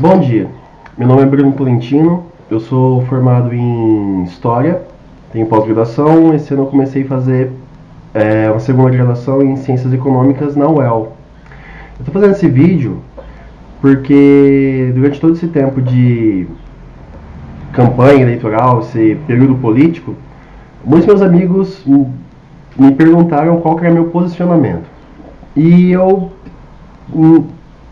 Bom dia, meu nome é Bruno Tolentino, eu sou formado em História, tenho pós-graduação. Esse ano eu comecei a fazer uma segunda graduação em Ciências Econômicas na UEL. Eu estou fazendo esse vídeo porque durante todo esse tempo de campanha eleitoral, esse período político, muitos meus amigos me perguntaram qual que era meu posicionamento. E eu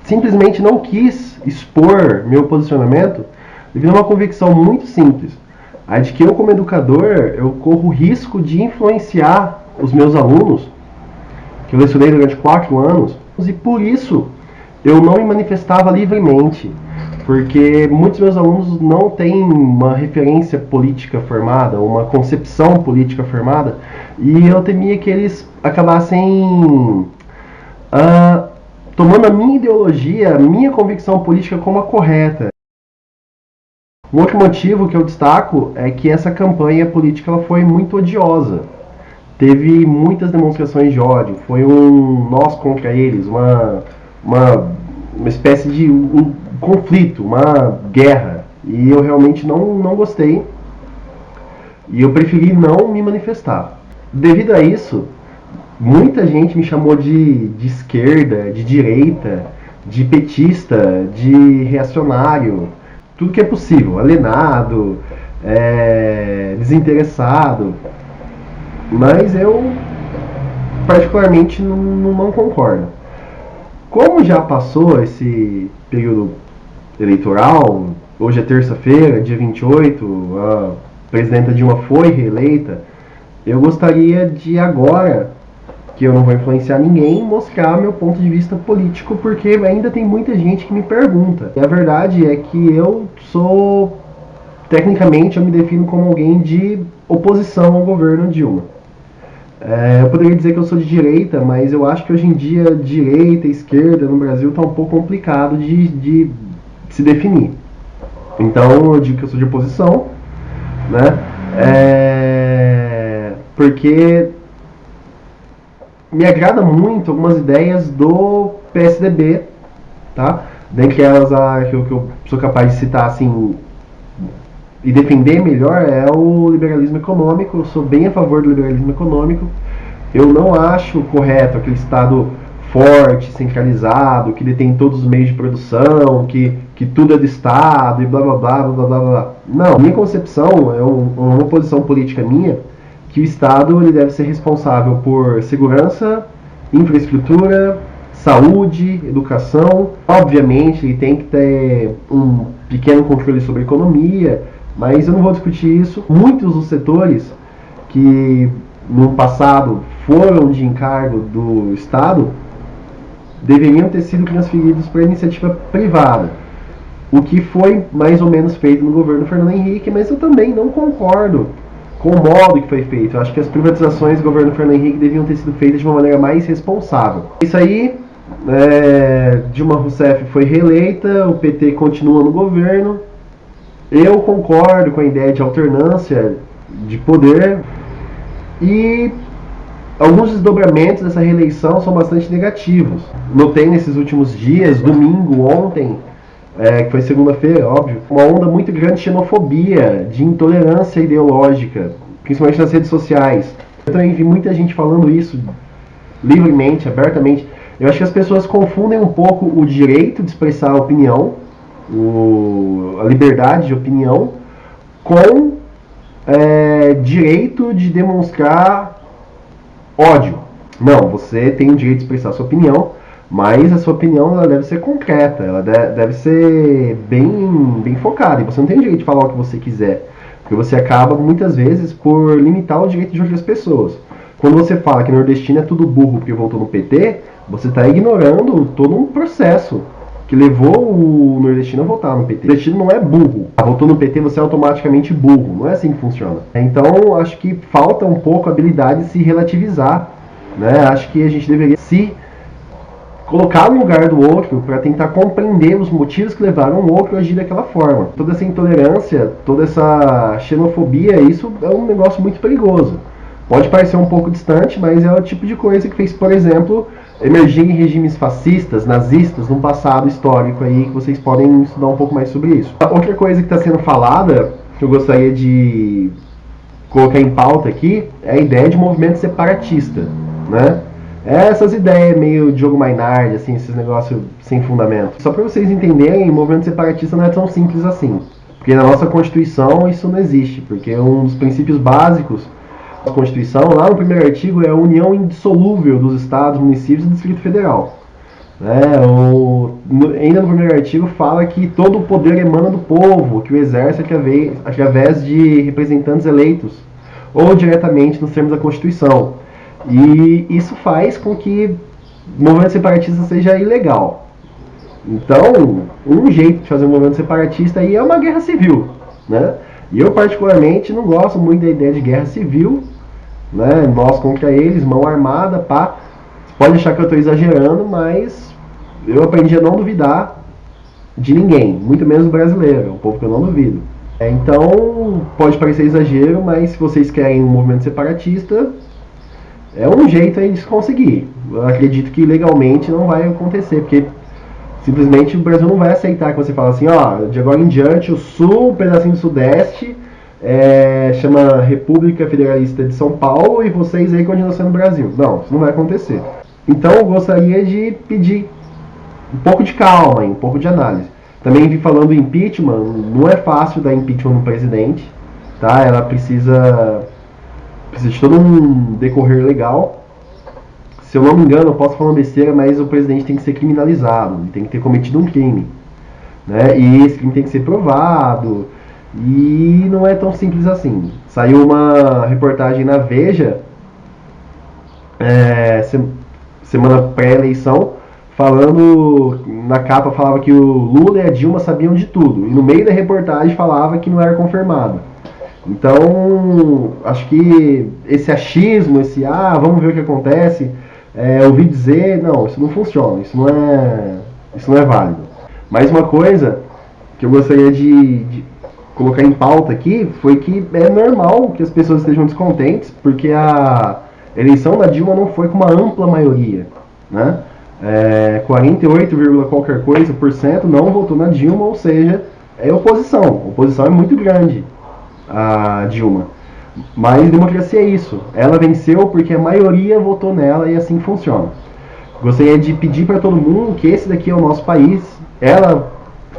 simplesmente não quis expor meu posicionamento devido a uma convicção muito simples, a de que eu, como educador, eu corro o risco de influenciar os meus alunos, que eu lecionei durante 4 anos, e por isso eu não me manifestava livremente, porque muitos meus alunos não têm uma referência política formada, uma concepção política formada, e eu temia que eles acabassem tomando a minha ideologia, a minha convicção política como a correta. Um outro motivo que eu destaco é que essa campanha política ela foi muito odiosa. Teve muitas demonstrações de ódio, foi um nós contra eles, uma espécie de conflito, uma guerra. E eu realmente não gostei. E eu preferi não me manifestar. Devido a isso, muita gente me chamou de esquerda, de direita, de petista, de reacionário, tudo que é possível, alienado, desinteressado. Mas eu particularmente não concordo. Como já passou esse período eleitoral, hoje é terça-feira, dia 28, a presidenta Dilma foi reeleita, eu gostaria de agora, que eu não vou influenciar ninguém, mostrar meu ponto de vista político, porque ainda tem muita gente que me pergunta. E a verdade é que eu sou, tecnicamente, eu me defino como alguém de oposição ao governo Dilma. Eu poderia dizer que eu sou de direita, mas eu acho que hoje em dia direita e esquerda no Brasil está um pouco complicado de se definir. Então eu digo que eu sou de oposição, né? Porque me agrada muito algumas ideias do PSDB, tá? Dentre elas, que eu sou capaz de citar assim e defender melhor é o liberalismo econômico. Eu sou bem a favor do liberalismo econômico. Eu não acho correto aquele Estado forte, centralizado, que detém todos os meios de produção, que tudo é do Estado e blá blá blá blá blá blá. Não, minha concepção é uma posição política minha, que o Estado ele deve ser responsável por segurança, infraestrutura, saúde, educação. Obviamente ele tem que ter um pequeno controle sobre a economia, mas eu não vou discutir isso. Muitos dos setores que no passado foram de encargo do Estado deveriam ter sido transferidos para a iniciativa privada, o que foi mais ou menos feito no governo Fernando Henrique, mas eu também não concordo com o modo que foi feito. Eu acho que as privatizações do governo Fernando Henrique deviam ter sido feitas de uma maneira mais responsável. Isso aí, Dilma Rousseff foi reeleita, o PT continua no governo. Eu concordo com a ideia de alternância de poder e alguns desdobramentos dessa reeleição são bastante negativos. Notei nesses últimos dias, domingo, ontem, que foi segunda-feira, óbvio, uma onda muito grande de xenofobia, de intolerância ideológica, principalmente nas redes sociais. Eu também vi muita gente falando isso livremente, abertamente. Eu acho que as pessoas confundem um pouco o direito de expressar a opinião, a liberdade de opinião, com direito de demonstrar ódio. Não, você tem o direito de expressar a sua opinião, mas a sua opinião ela deve ser concreta, ela deve ser bem focada, e você não tem o direito de falar o que você quiser, porque você acaba muitas vezes por limitar o direito de outras pessoas. Quando você fala que nordestino é tudo burro porque votou no PT, você está ignorando todo um processo que levou o nordestino a votar no PT. O nordestino não é burro. Votou no PT, você é automaticamente burro. Não é assim que funciona. Então, acho que falta um pouco a habilidade de se relativizar, né? Acho que a gente deveria se colocar no lugar do outro para tentar compreender os motivos que levaram o outro a agir daquela forma. Toda essa intolerância, toda essa xenofobia, isso é um negócio muito perigoso. Pode parecer um pouco distante, mas é o tipo de coisa que fez, por exemplo, emergir em regimes fascistas, nazistas, num passado histórico aí, que vocês podem estudar um pouco mais sobre isso. Outra coisa que está sendo falada, que eu gostaria de colocar em pauta aqui, é a ideia de movimento separatista, né? Essas ideias meio Diogo Maynard, assim, esses negócios sem fundamento. Só para vocês entenderem, o movimento separatista não é tão simples assim. Porque na nossa Constituição isso não existe, porque um dos princípios básicos da Constituição, lá no primeiro artigo, é a união indissolúvel dos estados, municípios e do Distrito Federal. Ainda no primeiro artigo fala que todo o poder emana do povo, que o exerce através de representantes eleitos, ou diretamente nos termos da Constituição. E isso faz com que o movimento separatista seja ilegal. Então, um jeito de fazer um movimento separatista aí é uma guerra civil, né? E eu particularmente não gosto muito da ideia de guerra civil, né? Nós contra eles, mão armada, pá. Você pode achar que eu estou exagerando, mas eu aprendi a não duvidar de ninguém, muito menos do brasileiro, é um povo que eu não duvido. Então, pode parecer exagero, mas se vocês querem um movimento separatista, é um jeito aí de se conseguir. Eu acredito que legalmente não vai acontecer, porque simplesmente o Brasil não vai aceitar que você fale assim, ó, de agora em diante o sul, um pedacinho do sudeste, chama República Federalista de São Paulo e vocês aí continuam sendo Brasil. Não, isso não vai acontecer. Então eu gostaria de pedir um pouco de calma, um pouco de análise. Também vi falando impeachment, não é fácil dar impeachment no presidente, tá? Ela precisa de todo um decorrer legal. Se eu não me engano, eu posso falar uma besteira, mas o presidente tem que ser criminalizado, ele tem que ter cometido um crime, né? E esse crime tem que ser provado, e não é tão simples assim. Saiu uma reportagem na Veja, semana pré-eleição, falando, na capa falava que o Lula e a Dilma sabiam de tudo, e no meio da reportagem falava que não era confirmado. Então, acho que esse achismo, vamos ver o que acontece, ouvi dizer, não, isso não funciona, isso não é válido. Mais uma coisa que eu gostaria de colocar em pauta aqui foi que é normal que as pessoas estejam descontentes, porque a eleição da Dilma não foi com uma ampla maioria, né? 48, qualquer coisa por cento não votou na Dilma, ou seja, é oposição. A oposição é muito grande a Dilma. Mas democracia é isso. Ela venceu porque a maioria votou nela e assim funciona. Gostaria de pedir para todo mundo que esse daqui é o nosso país, ela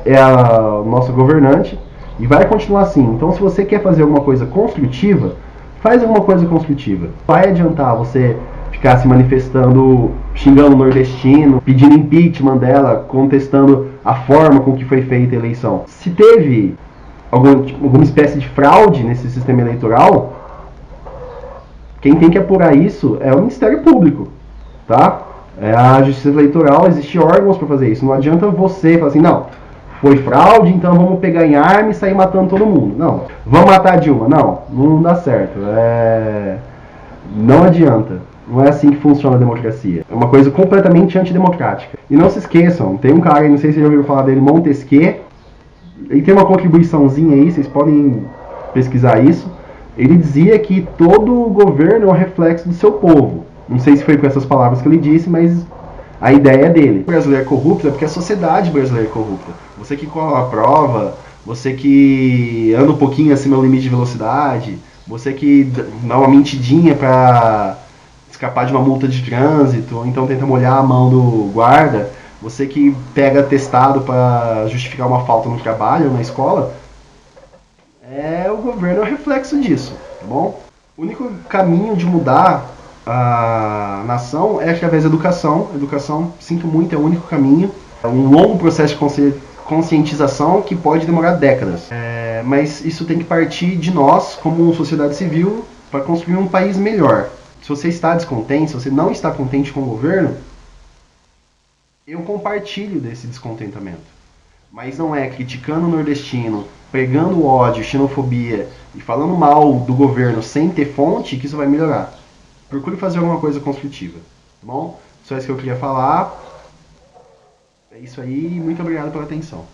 é a nossa governante e vai continuar assim. Então, se você quer fazer alguma coisa construtiva, faz alguma coisa construtiva. Vai adiantar você ficar se manifestando, xingando o nordestino, pedindo impeachment dela, contestando a forma com que foi feita a eleição. Se teve alguma espécie de fraude nesse sistema eleitoral, quem tem que apurar isso é o Ministério Público, tá? É a Justiça Eleitoral, existem órgãos para fazer isso. Não adianta você falar assim, não, foi fraude, então vamos pegar em arma e sair matando todo mundo. Não. Vamos matar a Dilma? Não, não dá certo. Não adianta. Não é assim que funciona a democracia. É uma coisa completamente antidemocrática. E não se esqueçam, tem um cara, não sei se vocês já ouviram falar dele, Montesquieu. Ele tem uma contribuiçãozinha aí, vocês podem pesquisar isso. Ele dizia que todo governo é um reflexo do seu povo. Não sei se foi com essas palavras que ele disse, mas a ideia é dele. O brasileiro é corrupto é porque a sociedade brasileira é corrupta. Você que cola a prova, você que anda um pouquinho acima do limite de velocidade, você que dá uma mentidinha para escapar de uma multa de trânsito, ou então tenta molhar a mão do guarda, você que pega atestado para justificar uma falta no trabalho ou na escola, o governo é o reflexo disso, tá bom? O único caminho de mudar a nação é através da educação. Educação, sinto muito, é o único caminho. É um longo processo de conscientização que pode demorar décadas. Mas isso tem que partir de nós, como sociedade civil, para construir um país melhor. Se você está descontente, se você não está contente com o governo, eu compartilho desse descontentamento. Mas não é criticando o nordestino, pregando ódio, xenofobia e falando mal do governo sem ter fonte que isso vai melhorar. Procure fazer alguma coisa construtiva, tá bom? Só isso que eu queria falar. É isso aí, muito obrigado pela atenção.